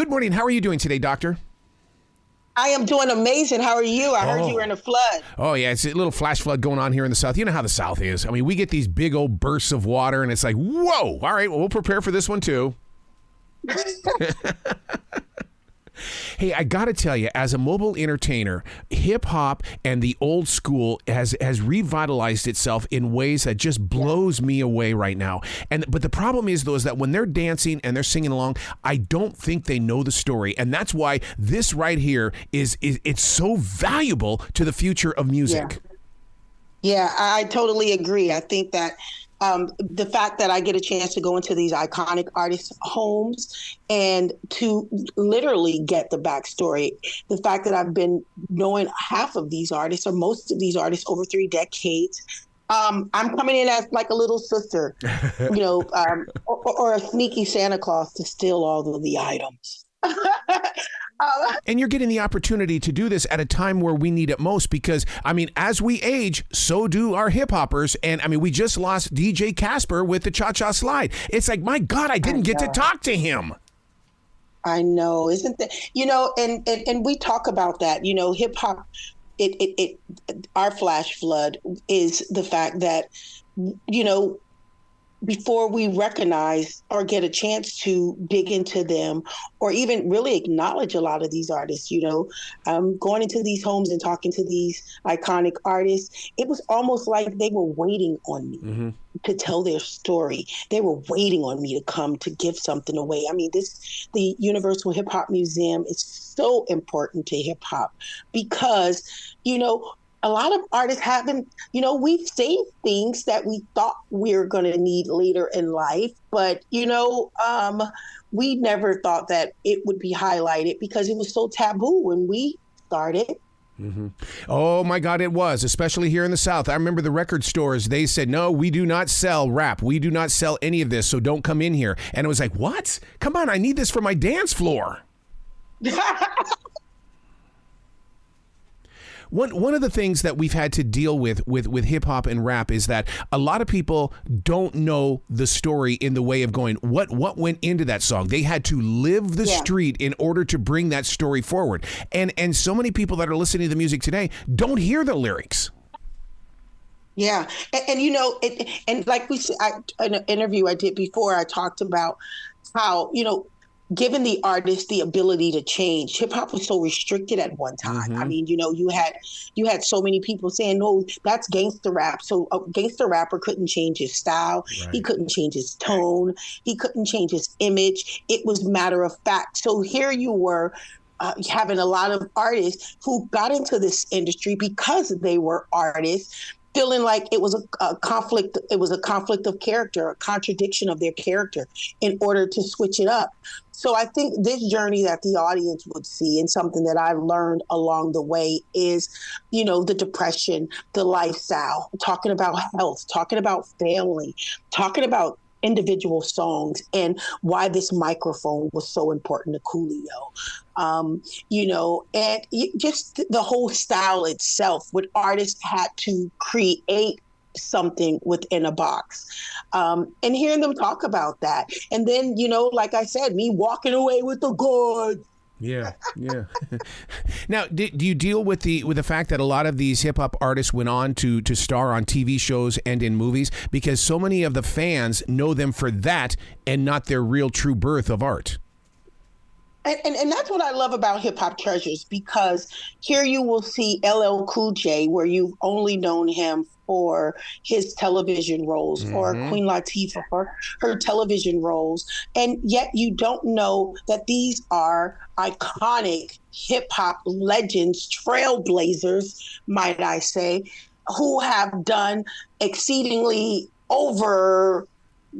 good morning. How are you doing today, doctor? I am doing amazing. How are you? I heard you were in a flood. Oh, yeah. It's a little flash flood going on here in the South. You know how the South is. I mean, we get these big old bursts of water, and it's like, whoa. All right, well, we'll prepare for this one, too. Hey, I got to tell you, as a mobile entertainer, hip-hop and the old school has revitalized itself in ways that just blows me away right now. But the problem is, though, is that when they're dancing and they're singing along, I don't think they know the story. And that's why this right here is it's so valuable to the future of music. Yeah, I totally agree. I think that the fact that I get a chance to go into these iconic artists' homes and to literally get the backstory, the fact that I've been knowing half of these artists or most of these artists over 3 decades, I'm coming in as like a little sister, or a sneaky Santa Claus to steal all of the items. And you're getting the opportunity to do this at a time where we need it most because, I mean, as we age, so do our hip-hoppers. And, I mean, we just lost DJ Casper with the Cha-Cha Slide. It's like, my God, I didn't get to talk to him. I know. Isn't that, and we talk about that, hip-hop, our flash flood is the fact that, before we recognize or get a chance to dig into them or even really acknowledge a lot of these artists, going into these homes and talking to these iconic artists, it was almost like they were waiting on me to tell their story. They were waiting on me to come to give something away. I mean, the Universal Hip Hop Museum is so important to hip hop because, a lot of artists haven't, we've saved things that we thought we were going to need later in life. But, we never thought that it would be highlighted because it was so taboo when we started. Oh, my God, it was, especially here in the South. I remember the record stores, they said, no, we do not sell rap. We do not sell any of this, so don't come in here. And it was like, what? Come on, I need this for my dance floor. One of the things that we've had to deal with hip hop and rap is that a lot of people don't know the story in the way of going, what went into that song? They had to live the street in order to bring that story forward. And so many people that are listening to the music today don't hear the lyrics. Yeah. And like we said, in an interview I did before, I talked about how, given the artist the ability to change, hip hop was so restricted at one time. I mean, you had so many people saying, no, that's gangster rap. So a gangster rapper couldn't change his style. Right. He couldn't change his tone. He couldn't change his image. It was matter of fact. So here you were having a lot of artists who got into this industry because they were artists, feeling like it was a conflict. It was a conflict of character, a contradiction of their character in order to switch it up. So I think this journey that the audience would see and something that I've learned along the way is, the depression, the lifestyle, talking about health, talking about family, talking about individual songs and why this microphone was so important to Coolio. And just the whole style itself, what artists had to create something within a box, and hearing them talk about that. And then, like I said, me walking away with the goods. Yeah. Now, do you deal with the fact that a lot of these hip hop artists went on to star on TV shows and in movies because so many of the fans know them for that and not their real true birth of art? And that's what I love about Hip Hop Treasures, because here you will see LL Cool J, where you've only known him for his television roles, or Queen Latifah for her television roles. And yet you don't know that these are iconic hip hop legends, trailblazers, might I say, who have done exceedingly over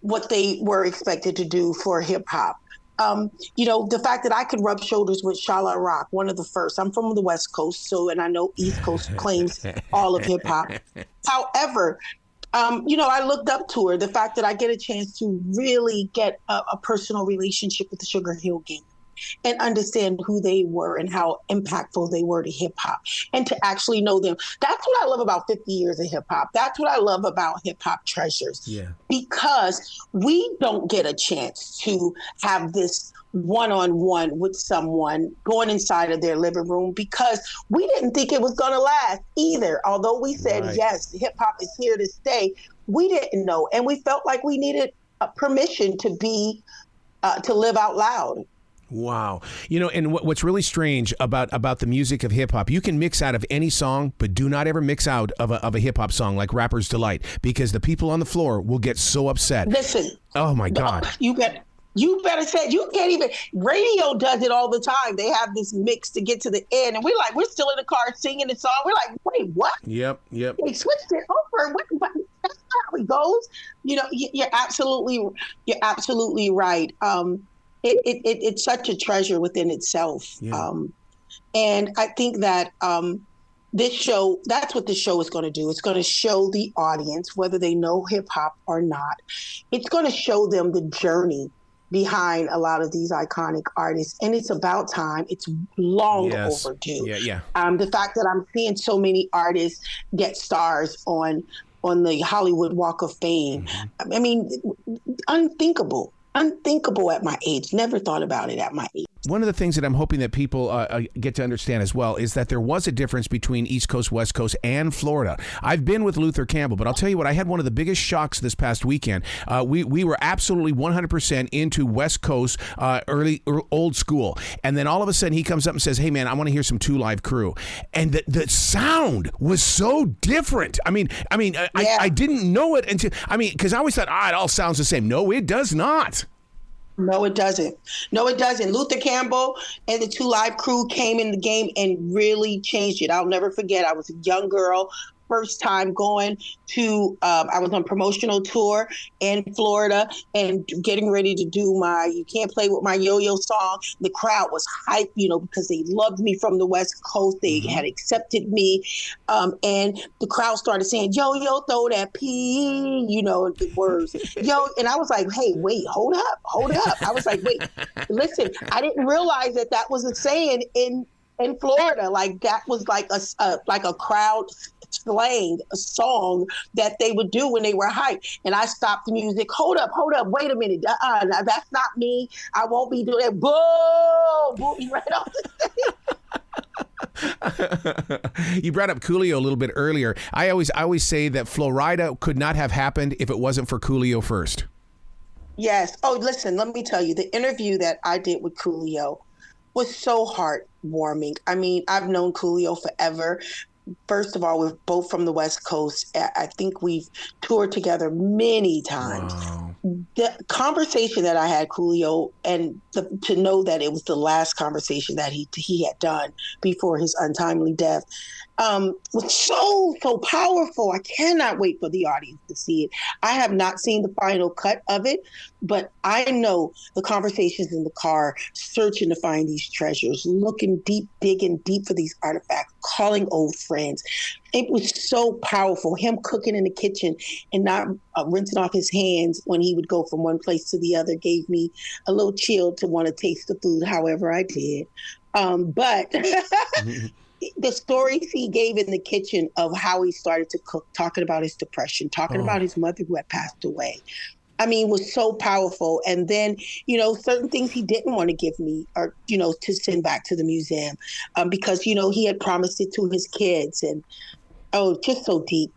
what they were expected to do for hip hop. The fact that I could rub shoulders with Shala Rock, one of the first. I'm from the West Coast, and I know East Coast claims all of hip hop. However, I looked up to her. The fact that I get a chance to really get a personal relationship with the Sugar Hill Gang. and understand who they were and how impactful they were to hip hop, and to actually know them. That's what I love about 50 years of hip hop. That's what I love about hip hop treasures. Yeah. Because we don't get a chance to have this one-on-one with someone going inside of their living room, because we didn't think it was going to last either. Although we said, Right. yes, hip hop is here to stay, we didn't know. And we felt like we needed permission to be, to live out loud. Wow. You know, and what's really strange about the music of hip hop, you can mix out of any song, but do not ever mix out of a hip hop song like Rapper's Delight, because the people on the floor will get so upset. Listen. Oh my God. You better say, you can't even, radio does it all the time. They have this mix to get to the end, and we're still in the car singing the song. We're like, wait, what? Yep. They switched it over. What? That's not how it goes. You know, you're absolutely right. It's such a treasure within itself. Yeah. And I think that this show, that's what this show is going to do. It's going to show the audience, whether they know hip hop or not, it's going to show them the journey behind a lot of these iconic artists. And it's about time. It's long overdue. Yeah. The fact that I'm seeing so many artists get stars on the Hollywood Walk of Fame. Mm-hmm. I mean, unthinkable at my age. Never thought about it at my age. One of the things that I'm hoping that people get to understand as well is that there was a difference between East Coast, West Coast, and Florida. I've been with Luther Campbell, but I'll tell you what, I had one of the biggest shocks this past weekend. We were absolutely 100% into West Coast, old school. And then all of a sudden he comes up and says, hey man, I want to hear some 2 Live Crew. And the sound was so different. I didn't know it until, because I always thought, it all sounds the same. No, it does not. No, it doesn't. Luther Campbell and the 2 Live Crew came in the game and really changed it. I'll never forget. I was a young girl, first time going to, I was on promotional tour in Florida and getting ready to do my You Can't Play With My Yo-Yo song. The crowd was hyped, because they loved me from the West Coast. They had accepted me. And the crowd started saying, yo, throw that P, the words. Yo, and I was like, hey, wait, hold up. I was like, wait, listen, I didn't realize that was a saying in Florida. Like that was like a crowd slang, a song that they would do when they were hyped. And I stopped the music. Hold up, wait a minute. That's not me. I won't be doing that. Boom, right off the stage. You brought up Coolio a little bit earlier. I always say that Florida could not have happened if it wasn't for Coolio first. Yes. Oh, listen, let me tell you, the interview that I did with Coolio was so heartwarming. I mean, I've known Coolio forever. First of all, we're both from the West Coast. I think we've toured together many times. Wow. The conversation that I had, Coolio, and to know that it was the last conversation that he had done before his untimely death, was so powerful. I cannot wait for the audience to see it. I have not seen the final cut of it, but I know the conversations in the car, searching to find these treasures, looking deep, digging deep for these artifacts, calling old friends. It was so powerful. Him cooking in the kitchen and not rinsing off his hands when he would go from one place to the other gave me a little chill to want to taste the food, however I did. But the stories he gave in the kitchen of how he started to cook, talking about his depression, talking about his mother who had passed away, was so powerful. And then, certain things he didn't want to give me or, to send back to the museum because, he had promised it to his kids. And just so deep.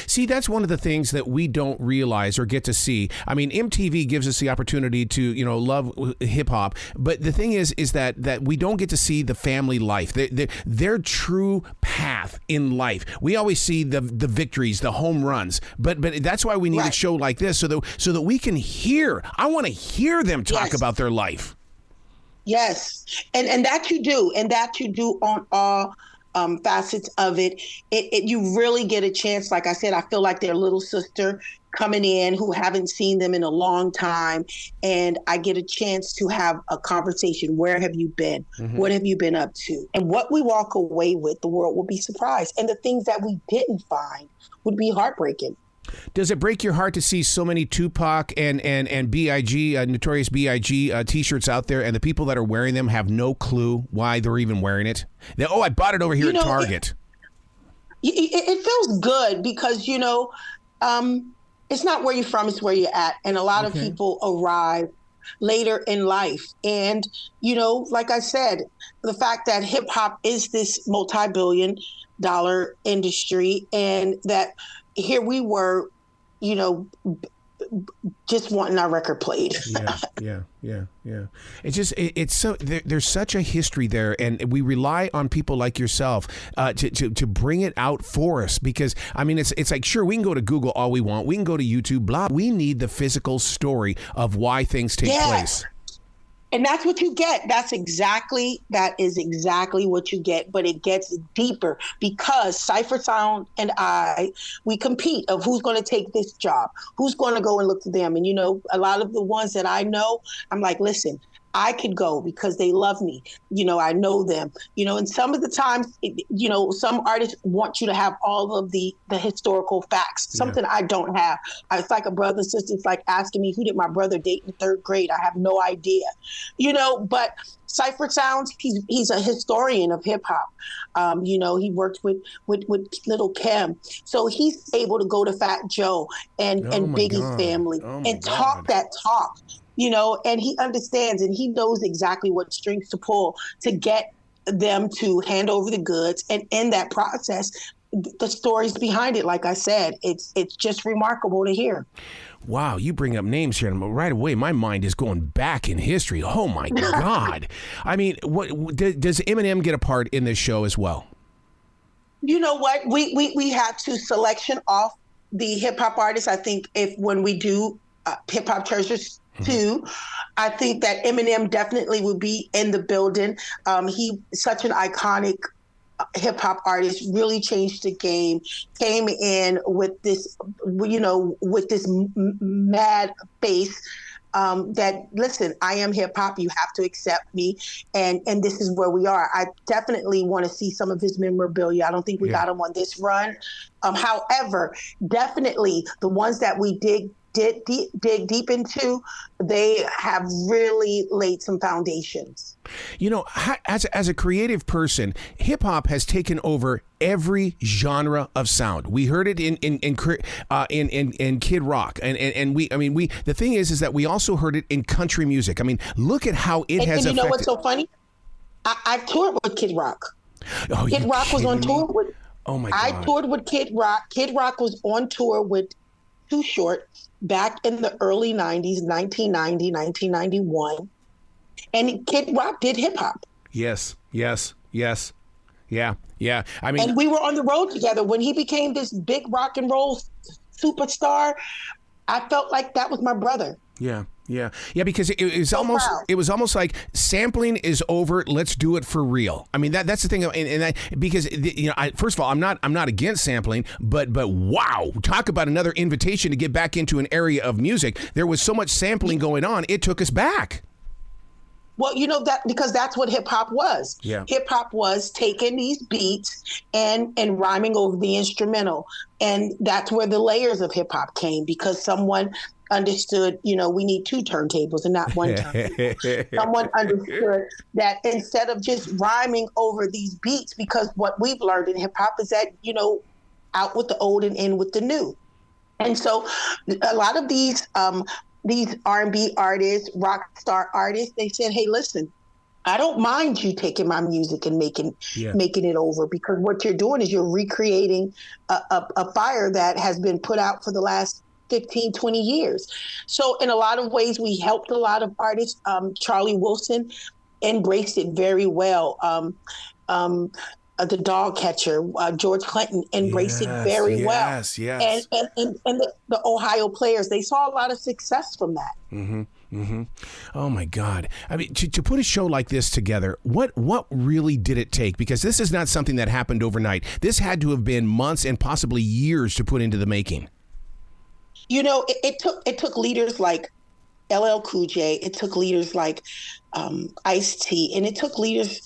See, that's one of the things that we don't realize or get to see. I mean, MTV gives us the opportunity to, love hip hop. But the thing is that we don't get to see the family life, their true path in life. We always see the victories, the home runs. But that's why we need a show like this so that we can hear. I want to hear them talk about their life. Yes. And that you do. And that you do on all facets of it. You really get a chance. Like I said, I feel like their little sister coming in who haven't seen them in a long time. And I get a chance to have a conversation. Where have you been? Mm-hmm. What have you been up to? And what we walk away with, the world will be surprised. And the things that we didn't find would be heartbreaking. Does it break your heart to see so many Tupac and B.I.G, Notorious B.I.G T-shirts out there, and the people that are wearing them have no clue why they're even wearing it? I bought it over here at Target. It feels good because, it's not where you're from, it's where you're at. And a lot of people arrive later in life. And, like I said, the fact that hip hop is this multi-billion-dollar industry, and that here we were, just wanting our record played. Yeah. It's just, it's so, there's such a history there, and we rely on people like yourself to bring it out for us, because, I mean, it's like, sure, we can go to Google all we want, we can go to YouTube, blah. We need the physical story of why things take place. And that's what you get. That is exactly what you get. But it gets deeper because Cipha Sound and we compete of who's going to take this job, who's going to go and look for them. And, a lot of the ones that I know, I'm like, listen, I could go because they love me. I know them, and some of the times, some artists want you to have all of the historical facts, something I don't have. It's like a brother, sister. It's like asking me, who did my brother date in third grade? I have no idea, but Cipha Sounds, he's a historian of hip hop. He worked with Little Kim. So he's able to go to Fat Joe and Biggie's family and talk that talk. And he understands and he knows exactly what strings to pull to get them to hand over the goods. And in that process, the stories behind it, like I said, it's just remarkable to hear. Wow, you bring up names here, and right away my mind is going back in history. Oh my God! I mean, what does Eminem get a part in this show as well? You know what? We had to selection off the hip hop artists. I think when we do hip hop treasures. Too, I think that Eminem definitely would be in the building. He such an iconic hip hop artist, really changed the game. Came in with this, mad face. That listen, I am hip hop. You have to accept me, and this is where we are. I definitely want to see some of his memorabilia. I don't think we got him on this run. However, definitely the ones that we dig deep into, they have really laid some foundations. As a creative person, hip hop has taken over every genre of sound. We heard it in Kid Rock, and we the thing is that we also heard it in country music. I mean, look at how it has. And you know what's so funny? I toured with Kid Rock. Oh, Kid Rock was on tour with. Oh my God! I toured with Kid Rock. Kid Rock was on tour with Too Short back in the early 90s, 1990, 1991. And Kid Rock did hip hop. Yes. Yeah. I mean, and we were on the road together when he became this big rock and roll superstar. I felt like that was my brother. Yeah, because it was almost like sampling is over. Let's do it for real. I mean, that's the thing, because first of all, I'm not against sampling, but wow, talk about another invitation to get back into an area of music. There was so much sampling going on, it took us back. Well, that because that's what hip hop was. Yeah. Hip hop was taking these beats and rhyming over the instrumental, and that's where the layers of hip hop came, because someone understood, we need two turntables and not one turntable. Someone understood that instead of just rhyming over these beats, because what we've learned in hip hop is that, out with the old and in with the new. And so a lot of these R&B artists, rock star artists, they said, hey, listen, I don't mind you taking my music and making it over, because what you're doing is you're recreating a fire that has been put out for the last 15, 20 years. So in a lot of ways, we helped a lot of artists. Charlie Wilson embraced it very well. The dog catcher, George Clinton, embraced it very well. Yes. And the Ohio players, they saw a lot of success from that. Mm-hmm. Oh my God! I mean, to put a show like this together, what really did it take? Because this is not something that happened overnight. This had to have been months and possibly years to put into the making. It took leaders like LL Cool J. It took leaders like Ice-T, and it took leaders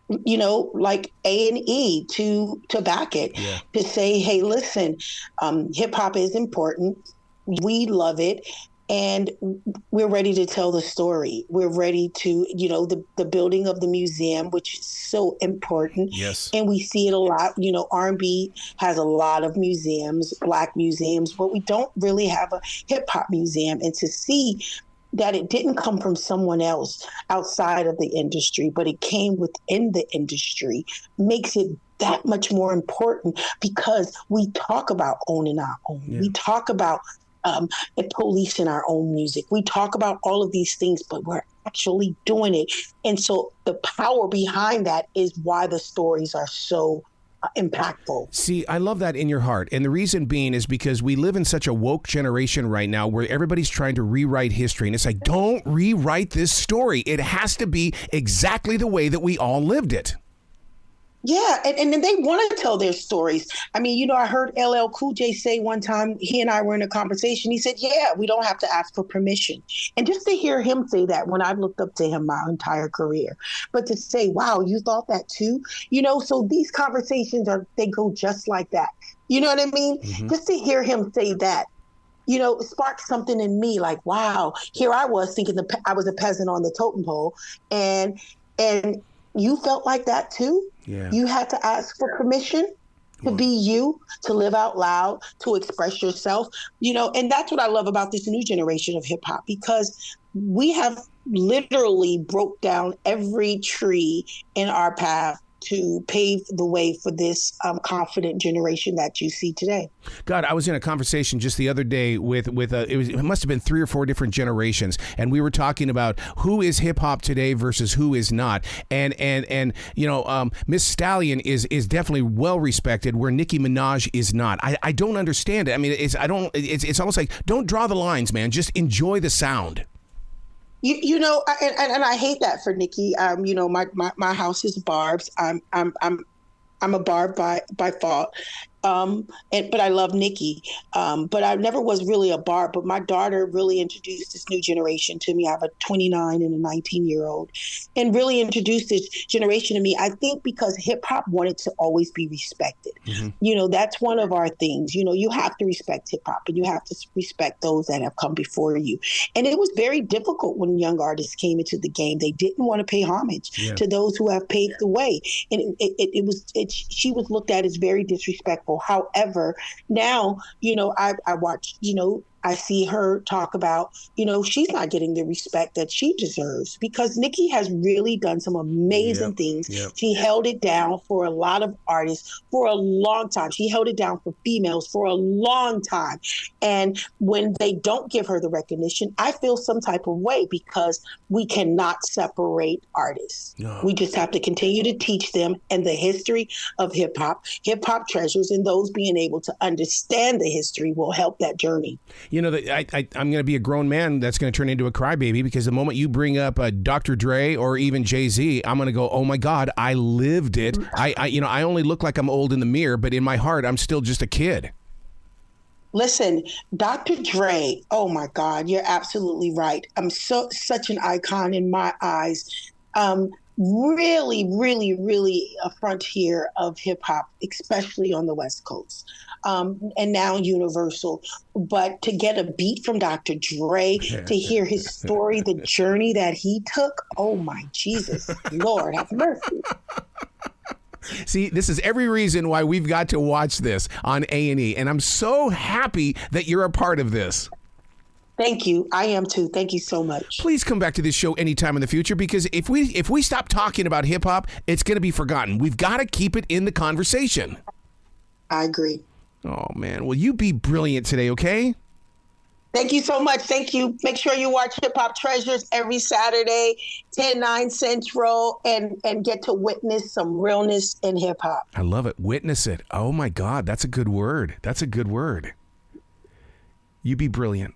like A&E to back it, to say, hey, listen, hip hop is important. We love it. And we're ready to tell the story. We're ready to, the building of the museum, which is so important. Yes. And we see it a lot. R&B has a lot of museums, Black museums, but we don't really have a hip hop museum. And to see that it didn't come from someone else outside of the industry, but it came within the industry, makes it that much more important, because we talk about owning our own. Yeah. We talk about policing our own music. We talk about all of these things, but we're actually doing it. And so the power behind that is why the stories are so impactful. See, I love that in your heart. And the reason being is because we live in such a woke generation right now where everybody's trying to rewrite history. And it's like, don't rewrite this story. It has to be exactly the way that we all lived it. Yeah, and they want to tell their stories. I mean, I heard LL Cool J say one time, he and I were in a conversation, he said, yeah, we don't have to ask for permission. And just to hear him say that, when I've looked up to him my entire career, but to say, wow, you thought that too? So these conversations they go just like that. You know what I mean? Mm-hmm. Just to hear him say that, sparked something in me like, wow, here I was thinking I was a peasant on the totem pole, and you felt like that too? Yeah. You had to ask for permission to be you, to live out loud, to express yourself, and that's what I love about this new generation of hip hop, because we have literally broke down every tree in our path to pave the way for this confident generation that you see today. God, I was in a conversation just the other day with it must have been 3 or 4 different generations, and we were talking about who is hip hop today versus who is not, and Miss Stallion is definitely well respected, where Nicki Minaj is not. I don't understand it. I mean, it's almost like, don't draw the lines, man. Just enjoy the sound. And I hate that for Nicki. My house is Barb's. I'm a Barb by fault. But I love Nicki. But I never was really a Barb. But my daughter really introduced this new generation to me. I have a 29 and a 19-year-old, and really introduced this generation to me. I think because hip hop wanted to always be respected. Mm-hmm. That's one of our things. You have to respect hip hop, and you have to respect those that have come before you. And it was very difficult when young artists came into the game. They didn't want to pay homage to those who have paved the way, and she was looked at as very disrespectful. However, now, I watch, I see her talk about, she's not getting the respect that she deserves, because Nicki has really done some amazing things. Yep. She held it down for a lot of artists for a long time. She held it down for females for a long time. And when they don't give her the recognition, I feel some type of way, because we cannot separate artists. No. We just have to continue to teach them and the history of hip hop treasures, and those being able to understand the history will help that journey. I'm going to be a grown man that's going to turn into a crybaby, because the moment you bring up Dr. Dre or even Jay-Z, I'm going to go, oh my God, I lived it. I only look like I'm old in the mirror, but in my heart, I'm still just a kid. Listen, Dr. Dre, oh my God, you're absolutely right. I'm such an icon in my eyes. Really, really, really a frontier of hip hop, especially on the West Coast. And now Universal. But to get a beat from Dr. Dre, to hear his story, the journey that he took, oh my Jesus, Lord have mercy. See, this is every reason why we've got to watch this on A&E, and I'm so happy that you're a part of this. Thank you. I am too. Thank you so much. Please come back to this show anytime in the future, because if we stop talking about hip hop, it's going to be forgotten. We've got to keep it in the conversation. I agree. Oh, man. Well, you be brilliant today, okay? Thank you so much. Thank you. Make sure you watch Hip Hop Treasures every Saturday, 10/9 Central, and get to witness some realness in hip hop. I love it. Witness it. Oh, my God. That's a good word. That's a good word. You be brilliant.